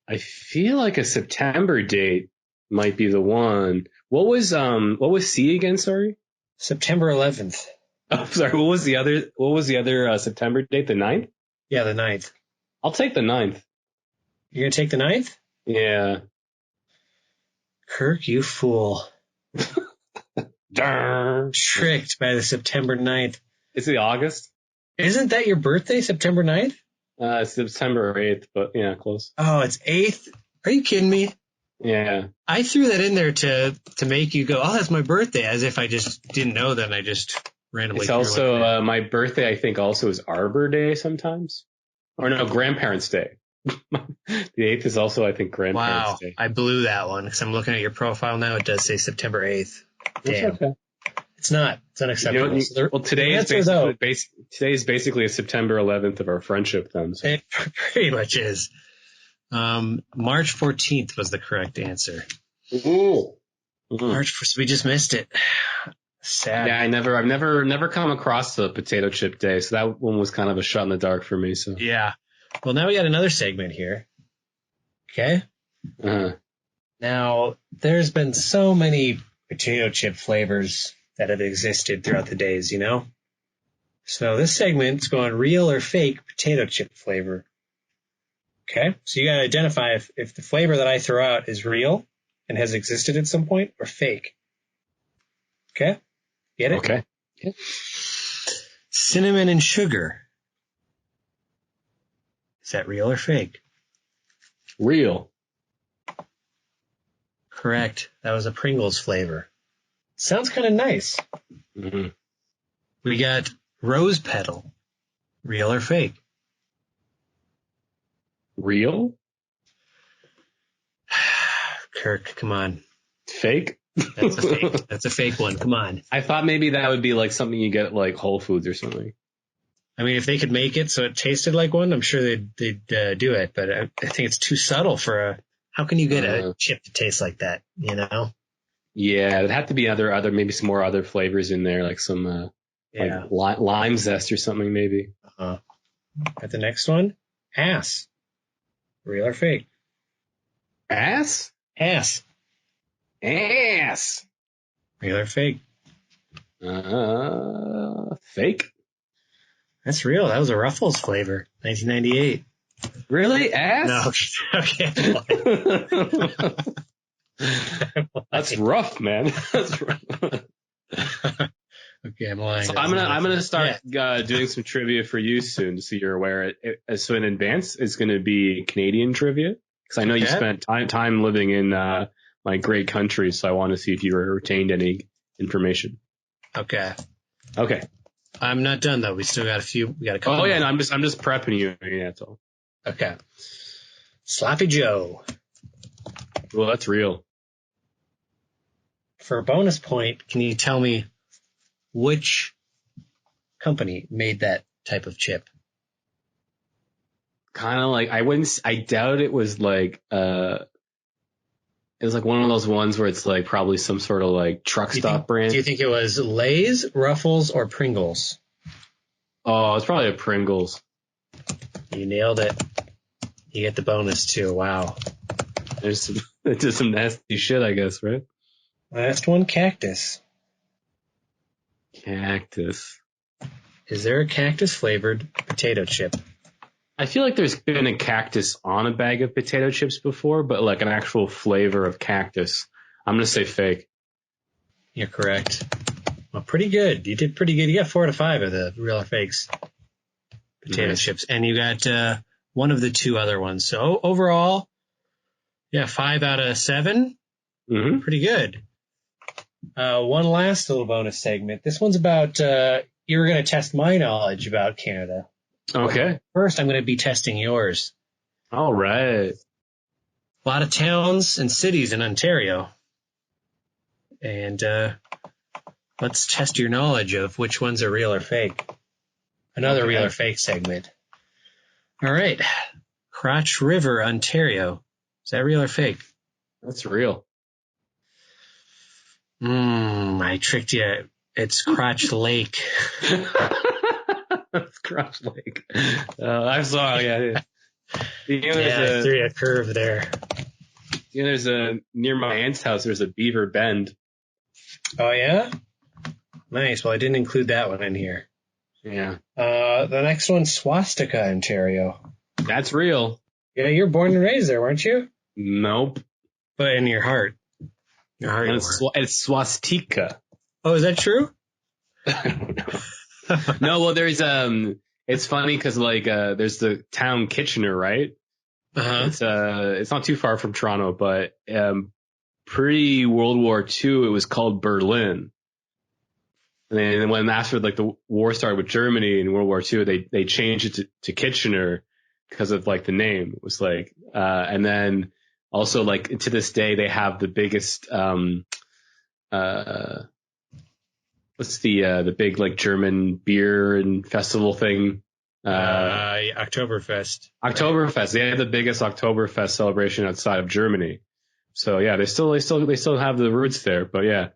I feel like a September date might be the one. What was C again? Sorry, September 11th. Oh, sorry. What was the other September date? The 9th? Yeah, the 9th. I'll take the 9th. You're gonna take the 9th? Yeah. Kirk, you fool. Darn. Tricked by the September 9th. Is it August? Isn't that your birthday, September 9th? It's September 8th, but yeah, close. Oh, it's 8th? Are you kidding me? Yeah. I threw that in there to make you go, oh, that's my birthday, as if I just didn't know that, and I just randomly It's also my birthday, I think, also is Arbor Day sometimes. Or no, Grandparents' Day. The 8th is also, I think, Grandparents' Day. I blew that one because I'm looking at your profile now. It does say September 8th. Damn. Okay. It's not. It's unacceptable. Well, today is basically a September 11th of our friendship then. So. It pretty much is. March 14th was the correct answer. Ooh. Mm-hmm. March 1st. We just missed it. Sad. Yeah, I've never come across the potato chip day, so that one was kind of a shot in the dark for me. So yeah. Well, now we got another segment here. Okay. Uh-huh. Now, there's been so many potato chip flavors that have existed throughout the days, you know? So this segment's going real or fake potato chip flavor. Okay? So you gotta identify if the flavor that I throw out is real and has existed at some point or fake. Okay? Get it? Okay. Yeah. Cinnamon and sugar. Is that real or fake? Real. Correct. That was a Pringles flavor. Sounds kind of nice. Mm-hmm. We got rose petal. Real or fake? Real? Kirk, come on. Fake? That's a fake. That's a fake one. Come on. I thought maybe that would be like something you get at like Whole Foods or something. I mean, if they could make it so it tasted like one, I'm sure they'd do it. But I think it's too subtle for a. How can you get a chip to taste like that? You know? Yeah, it'd have to be other maybe some more other flavors in there, like some like lime zest or something maybe. At the next one, ass. Real or fake? Ass? Ass. Ass. Real or fake? Fake. That's real. That was a Ruffles flavor, 1998. Really? Ass? No. Okay. That's rough, man. That's rough. Okay, I'm lying. So I'm gonna start doing some trivia for you soon, so you're aware. So in advance, it's gonna be Canadian trivia because I know you spent time living in my great country, so I want to see if you retained any information. Okay. Okay. I'm not done though. We still got a few. We got a couple. Oh yeah, no, I'm just prepping you. Yeah, that's all. Okay. Sloppy Joe. Well, that's real. for a bonus point, can you tell me which company made that type of chip? Kind of like, I doubt it was like, it was like one of those ones where it's like probably some sort of like truck stop brand. Do you think it was Lay's, Ruffles, or Pringles? Oh, it's probably a Pringles. You nailed it. You get the bonus too. Wow. There's some nasty shit, I guess, right? Last one, cactus. Cactus. Is there a cactus flavored potato chip? I feel like there's been a cactus on a bag of potato chips before, but like an actual flavor of cactus. I'm going to say fake. You're correct. Well, pretty good. You did pretty good. You got 4 out of 5 of the real or fakes potato chips. And you got one of the 2 other ones. So overall, yeah, 5 out of 7. Mm-hmm. Pretty good. One last little bonus segment. This one's about, you were going to test my knowledge about Canada. Okay. First, I'm going to be testing yours. All right. A lot of towns and cities in Ontario. And let's test your knowledge of which ones are real or fake. Another real or fake segment. All right. Crotch River, Ontario. Is that real or fake? That's real. I tricked you. It's Crotch Lake. That's Crotch Lake. I'm sorry. Yeah. I threw you a curve there. There's near my aunt's house, there's a Beaver Bend. Oh, yeah? Nice. Well, I didn't include that one in here. Yeah. The next one's Swastika, Ontario. That's real. Yeah, you're born and raised there, weren't you? Nope. But in your heart. Your heart. It's swastika. Oh, is that true? I don't know. No, well, there's it's funny because like there's the town Kitchener, right? It's not too far from Toronto, but pre World War II, it was called Berlin. And then when after like the war started with Germany in World War II, they changed it to Kitchener because of like the name. It was like and then also like to this day they have the biggest what's the big like German beer and festival thing? Oktoberfest. Oktoberfest. Right? They have the biggest Oktoberfest celebration outside of Germany. So yeah, they still have the roots there, but yeah.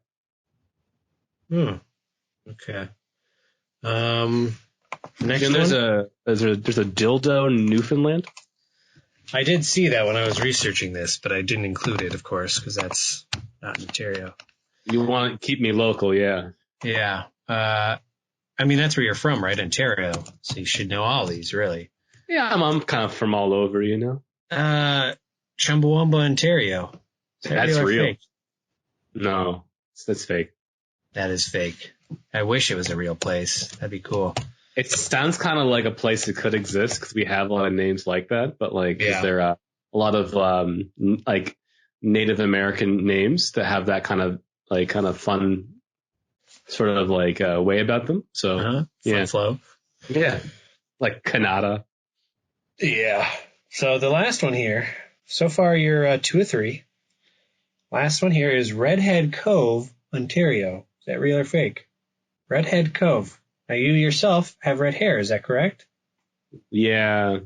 Okay. Next and there's a dildo in Newfoundland. I did see that when I was researching this, but I didn't include it, of course, because that's not in Ontario. You want to keep me local, yeah. Yeah. I mean, that's where you're from, right? Ontario. So you should know all these, really. Yeah, I'm kind of from all over, you know. Chumbawamba, Ontario. That's real. Fake? No, that's fake. That is fake. I wish it was a real place. That'd be cool. It sounds kind of like a place that could exist because we have a lot of names like that, but like, is there a lot of like Native American names that have that kind of fun sort of like way about them? So fun flow. Yeah, like Canada. Yeah. So the last one here. So far, you're 2 of 3. Last one here is Redhead Cove, Ontario. Is that real or fake? Redhead Cove. Now, you yourself have red hair, is that correct? Yeah.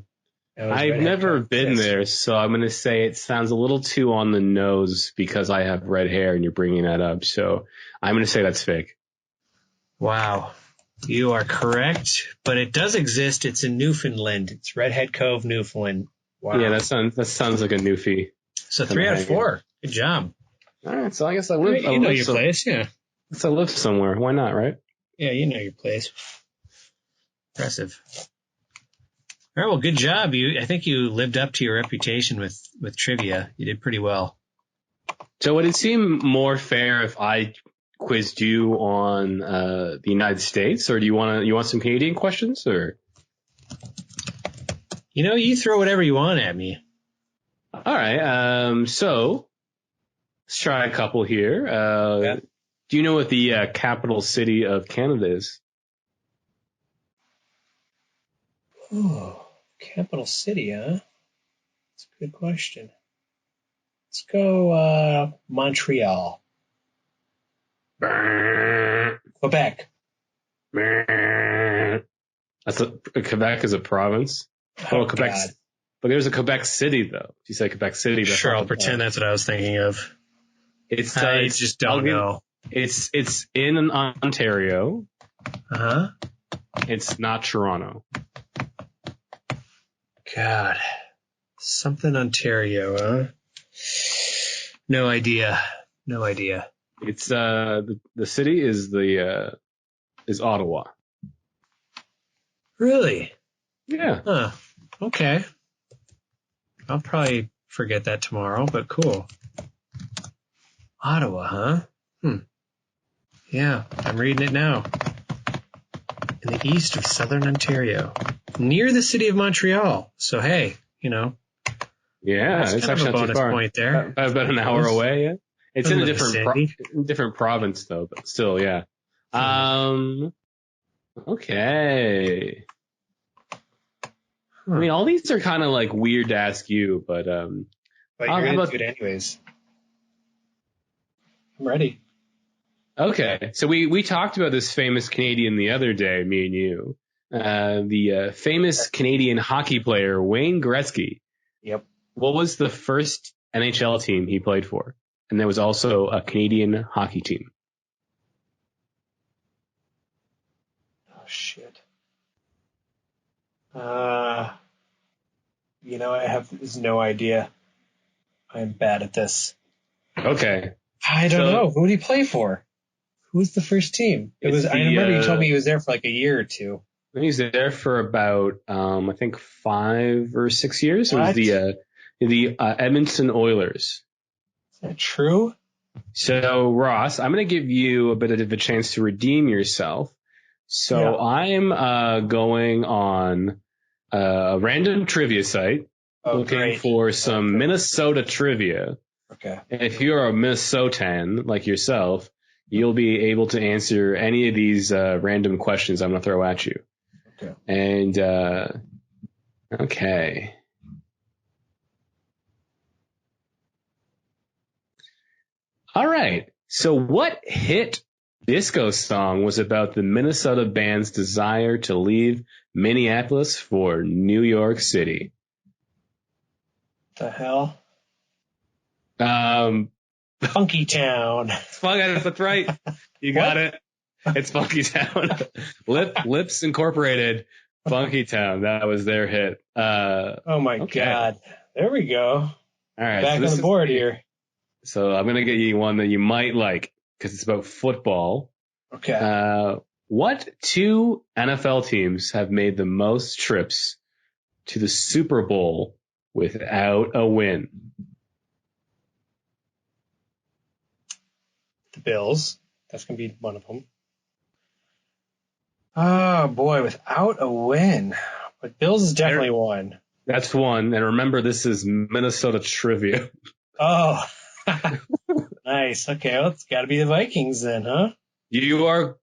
I've never been there, so I'm going to say it sounds a little too on the nose because I have red hair and you're bringing that up. So I'm going to say that's fake. Wow. You are correct, but it does exist. It's in Newfoundland. It's Redhead Cove, Newfoundland. Wow. Yeah, that sounds like a Newfie. So 3 out of 4. Good job. All right, so I guess I live. You know your place, yeah. So I live somewhere. Why not, right? Yeah, you know your place. Impressive. All right, well, good job. I think you lived up to your reputation with trivia. You did pretty well. So would it seem more fair if I quizzed you on the United States, or do you want some Canadian questions, or? You throw whatever you want at me. All right. So let's try a couple here. Do you know what the capital city of Canada is? Oh, capital city, huh? That's a good question. Let's go Montreal. Quebec. Quebec is a province. Oh, Quebec, God. but there's a Quebec City though. If you say Quebec City, that's Sure, not I'll pretend that's what I was thinking of. I just don't know. It's in Ontario. Uh-huh. It's not Toronto. God. Something Ontario, huh? No idea. It's the city is is Ottawa. Really? Yeah. Huh. Okay. I'll probably forget that tomorrow, but cool. Ottawa, huh? Yeah, I'm reading it now. In the east of southern Ontario, near the city of Montreal. So hey, Yeah, that's it's kind of actually a not too bonus far. point there. About an hour away. Yeah, it's in a different province though, but still, yeah. Okay. I mean, all these are kind of like weird to ask you, but But you're gonna do it anyways. I'm ready. Okay, so we talked about this famous Canadian the other day, me and you. The famous Canadian hockey player, Wayne Gretzky. Yep. What was the first NHL team he played for? And there was also a Canadian hockey team. Oh, shit. I have no idea. I'm bad at this. Okay. I don't know. Who did he play for? Who was the first team? I remember you told me he was there for like a year or two. He was there for about, I think 5 or 6 years. What? It was the Edmonton Oilers. Is that true? So, Ross, I'm going to give you a bit of a chance to redeem yourself. So I'm going on a random trivia site looking for some Minnesota trivia. Okay. And if you're a Minnesotan like yourself, you'll be able to answer any of these random questions I'm going to throw at you. Okay. And, okay. All right. So what hit disco song was about the Minnesota band's desire to leave Minneapolis for New York City? The hell? Funky Town. That's right. You got it. It's Funky Town. Lips Incorporated. Funky Town. That was their hit. Oh my God. There we go. All right. Back on the board here. So I'm going to get you one that you might like because it's about football. Okay. What 2 NFL teams have made the most trips to the Super Bowl without a win? The Bills. That's going to be one of them. Oh, boy, without a win. But Bills is definitely one. That's one. And remember, this is Minnesota trivia. Oh, nice. Okay, well, it's got to be the Vikings then, huh? You are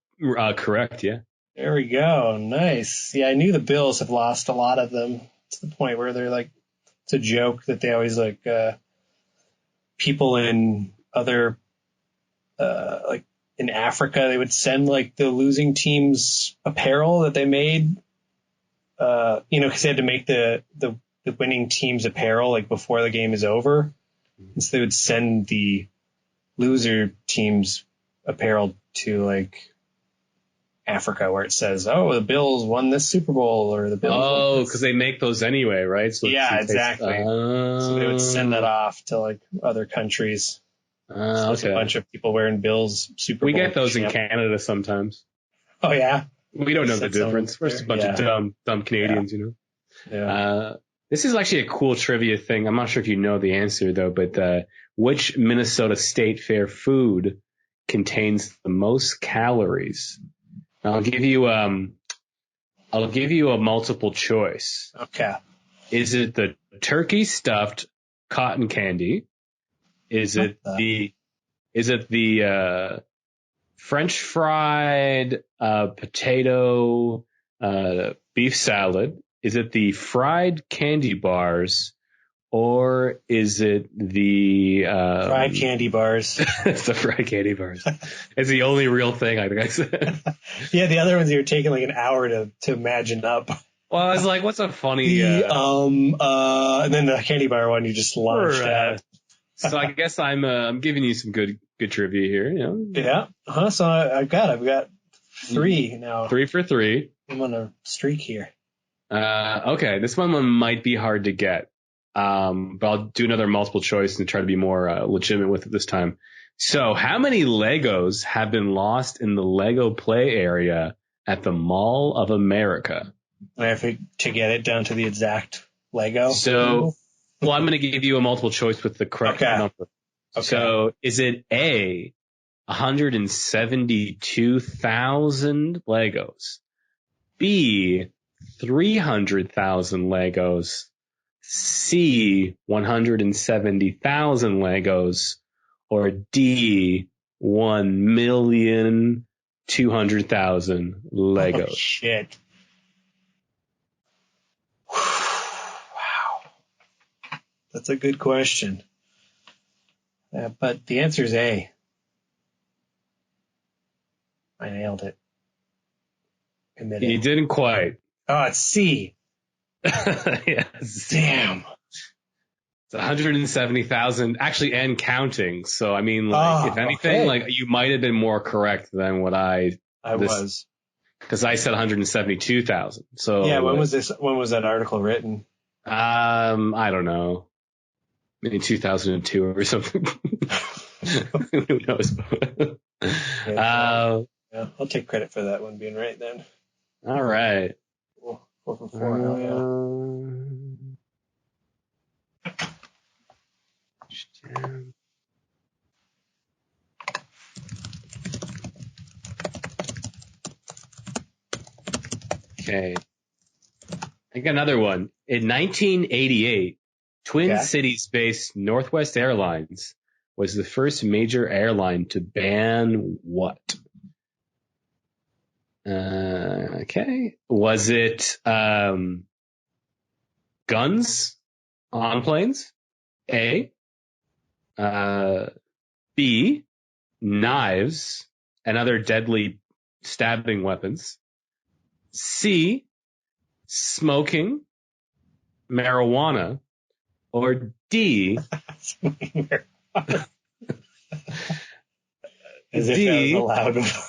correct, yeah. There we go. Nice. Yeah, I knew the Bills have lost a lot of them to the point where they're like, it's a joke that they always like people in other like in Africa, they would send like the losing team's apparel that they made, because they had to make the winning team's apparel like before the game is over. And so they would send the loser team's apparel to like Africa where it says, oh, the Bills won this Super Bowl or the Bills. Oh, because they make those anyway, right? So yeah, exactly. So they would send that off to like other countries. So there's a bunch of people wearing Bills Super Bowl. We get those in Canada sometimes. Oh, yeah? We don't know the difference. We're just a bunch of dumb Canadians, you know? Yeah. This is actually a cool trivia thing. I'm not sure if you know the answer, though, but which Minnesota State Fair food contains the most calories? I'll give you a multiple choice. Okay. Is it the turkey stuffed cotton candy? Is it the French fried potato beef salad? Is it the fried candy bars, or is it the fried candy bars? It's the fried candy bars. It's the only real thing I think I said. Yeah, the other ones you were taking like an hour to imagine up. Well, I was like, what's a funny and then the candy bar one you just launched out. So I guess I'm giving you some good trivia here. You know? Yeah. So I've got 3 now. 3 for 3. I'm on a streak here. Okay, this one might be hard to get. But I'll do another multiple choice and try to be more legitimate with it this time. So, how many Legos have been lost in the Lego play area at the Mall of America? I have to get it down to the exact Lego. So, well, I'm going to give you a multiple choice with the correct number. Okay. So, is it A, 172,000 Legos, B, 300,000 Legos, C, 170,000 Legos, or D, 1,200,000 Legos? Oh, shit. Wow. That's a good question. But the answer is A. I nailed it. You didn't quite. Oh, it's C. Yes. Damn. It's 170,000, actually, and counting. So, I mean, like, if anything, like, you might have been more correct than what I was. Because I said 172,000. So yeah, when was that article written? I don't know. Maybe 2002 or something. Who knows? Yeah, I'll take credit for that one being right then. All right. 4 for 4 now, Okay. I got another one. In 1988, Twin Cities-based Northwest Airlines was the first major airline to ban what? Okay. Was it guns on planes? A. B. Knives and other deadly stabbing weapons. C. Smoking marijuana. Or D. As if that was allowed before.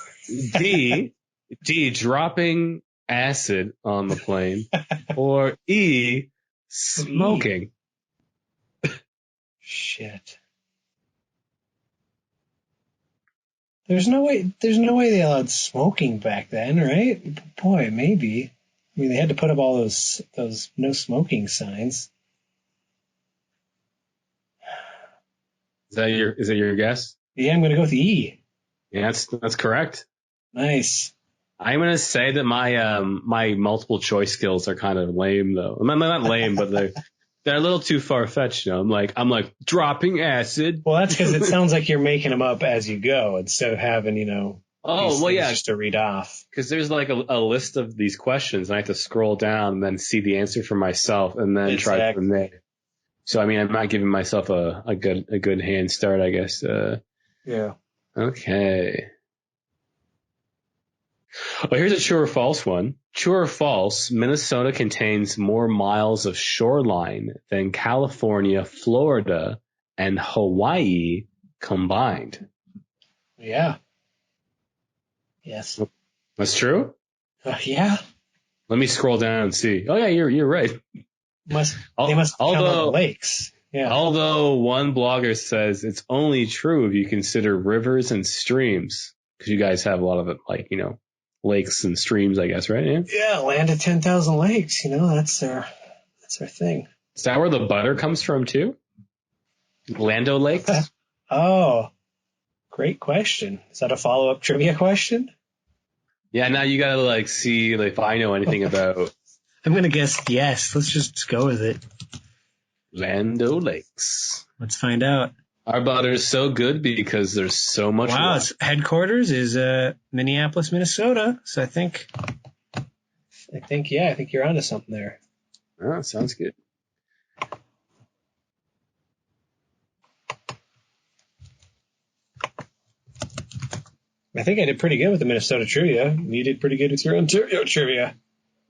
D. Dropping acid on the plane. Or E. Smoking. Shit. There's no way they allowed smoking back then, right? Boy, maybe. I mean, they had to put up all those no smoking signs. Is that your guess? Yeah, I'm going to go with E. Yeah, that's correct. Nice. I'm going to say that my multiple choice skills are kind of lame though. I'm not lame, but they're a little too far fetched. You know, I'm like dropping acid. Well, that's because it sounds like you're making them up as you go instead of having, just to read off. Because there's like a list of these questions, and I have to scroll down and then see the answer for myself, and then try from there. So I mean, I'm not giving myself a good hand start, I guess. Yeah. Okay. Well, here's a true or false one. True or false, Minnesota contains more miles of shoreline than California, Florida, and Hawaii combined. Yeah. Yes. That's true? Yeah. Let me scroll down and see. Oh, yeah, you're right. They must count the lakes. Yeah. Although one blogger says it's only true if you consider rivers and streams, because you guys have a lot of it, like, lakes and streams, I guess, right? Yeah, land of 10,000 lakes. That's their thing. Is that where the butter comes from too? Lando Lakes? Oh, great question. Is that a follow-up trivia question? Yeah, now you gotta see if I know anything about. I'm gonna guess yes. Let's just go with it. Lando Lakes. Let's find out. Our butter is so good because there's so much. Wow, its headquarters is Minneapolis, Minnesota. So I think you're onto something there. Oh, sounds good. I think I did pretty good with the Minnesota trivia. You did pretty good with your Ontario trivia.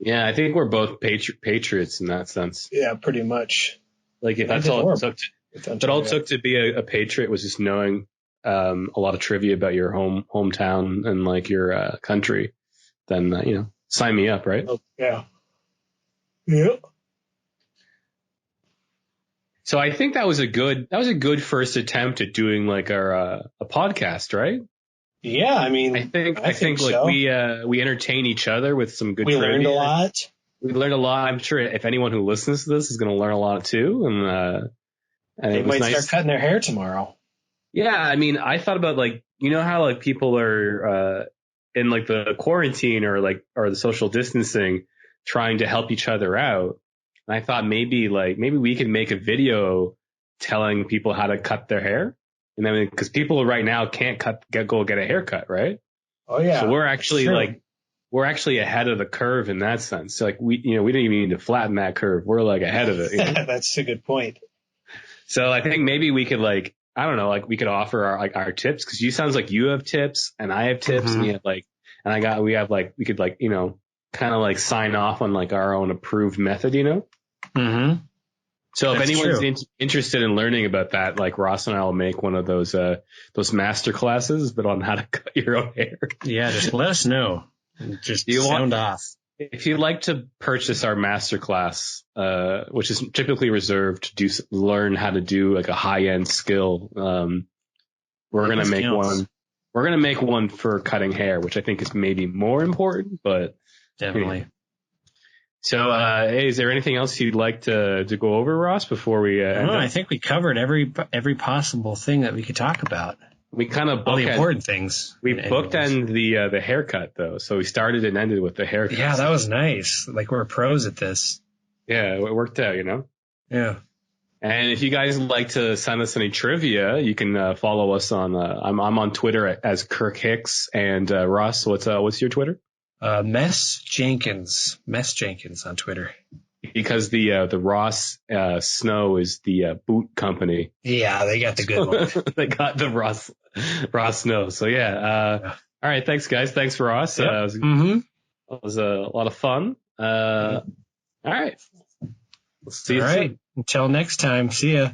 Yeah, I think we're both patriots in that sense. Yeah, pretty much. Like if that's all it took to be a patriot was just knowing a lot of trivia about your hometown and like your country, then sign me up, right? Oh, yeah. Yeah. So I think that was a good first attempt at doing like our a podcast, right? Yeah, I mean, I think like so. we entertain each other with some good we trivia. learned a lot. We learned a lot. I'm sure if anyone who listens to this is going to learn a lot too, and they might start cutting their hair tomorrow. Yeah, I mean, I thought about like how like people are in like the quarantine or the social distancing, trying to help each other out. And I thought maybe we could make a video telling people how to cut their hair. And then because people right now can't go get a haircut, right? Oh yeah. So we're actually ahead of the curve in that sense. So like we didn't even need to flatten that curve. We're like ahead of it. That's a good point. So I think maybe we could we could offer our tips, because you sounds like you have tips and I have tips, and we could kind of like sign off on like our own approved method, Mm-hmm. So if anyone's interested in learning about that, like Ross and I will make one of those master classes, but on how to cut your own hair. Yeah, just let us know. Just sound off. If you'd like to purchase our master class, which is typically reserved to learn how to do like a high end skill, we're gonna make one. We're gonna make one for cutting hair, which I think is maybe more important, but definitely. So, hey, is there anything else you'd like to go over, Ross, before we end up? I think we covered every possible thing that we could talk about. We kind of all the important things. We bookended the haircut though, so we started and ended with the haircut. Yeah, that was nice. Like we're pros at this. Yeah, it worked out, Yeah. And if you guys like to send us any trivia, you can follow us on. I'm on Twitter as Kirk Hicks, and Ross, what's your Twitter? Mess Jenkins on Twitter. Because the Ross Snow is the boot company. Yeah, they got the good one. They got the Ross Snow. So yeah. All right, thanks guys. Thanks Ross. Yep. It was a lot of fun. All right. We'll see you soon. Until next time. See ya.